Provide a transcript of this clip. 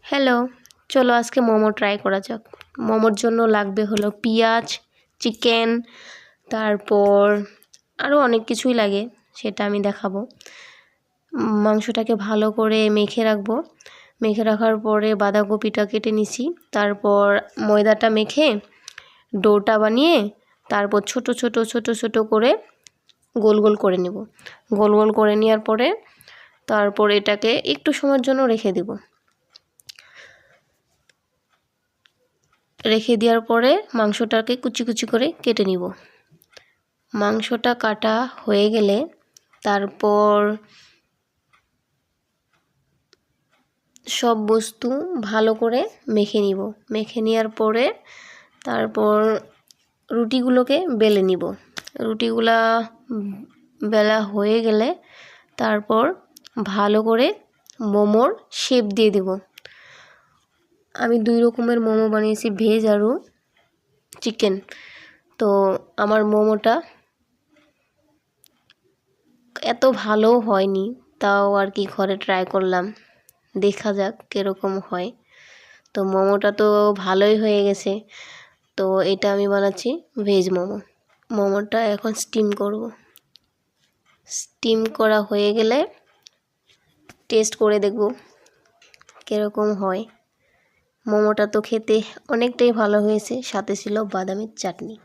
Hello, চলো আজকে momo try করা যাক। মোমোর জন্য লাগবে হলো পেঁয়াজ, চিকেন, তারপর আরও অনেক কিছুই লাগে, সেটা আমি দেখাবো। মাংসটাকে ভালো করে মেখে রাখবো। মেখে রাখার পরে বাঁধাকপিটা কেটে নিছি। তারপর ময়দাটা মেখে ডোটা বানিয়ে তারপর ছোট ছোট করে গোল গোল করে নেব। গোল গোল করে নেওয়ার পরে তারপর এটাকে একটু সময়ের জন্য রেখে দেব। রেখে দেওয়ার পরে মাংসটাকে কুচি কুচি করে কেটে নিব। মাংসটা কাটা হয়ে গেলে তারপর সব বস্তু ভালো করে মেখে নিব। মেখে নেওয়ার পরে তারপর রুটিগুলোকে বেলে নিব। রুটিগুলা বেলা হয়ে গেলে তারপর ভালো করে মোমোর শেপ দিয়ে দেব। আমি 2 রকমের মোমো বানিয়েছি, ভেজ আরও চিকেন। তো আমার মোমোটা এত ভালো হয়নি, তাও আর কি ঘরে ট্রাই করলাম, দেখা যাক কীরকম হয়। তো মোমোটা তো ভালোই হয়ে গেছে। তো এটা আমি বানাচ্ছি ভেজ মোমো। মোমোটা এখন স্টিম করব। স্টিম করা হয়ে গেলে টেস্ট করে দেখব কীরকম হয়। মোমোটা তো খেতে অনেকটাই ভালো হয়েছে, সাথে ছিল বাদামের চাটনি।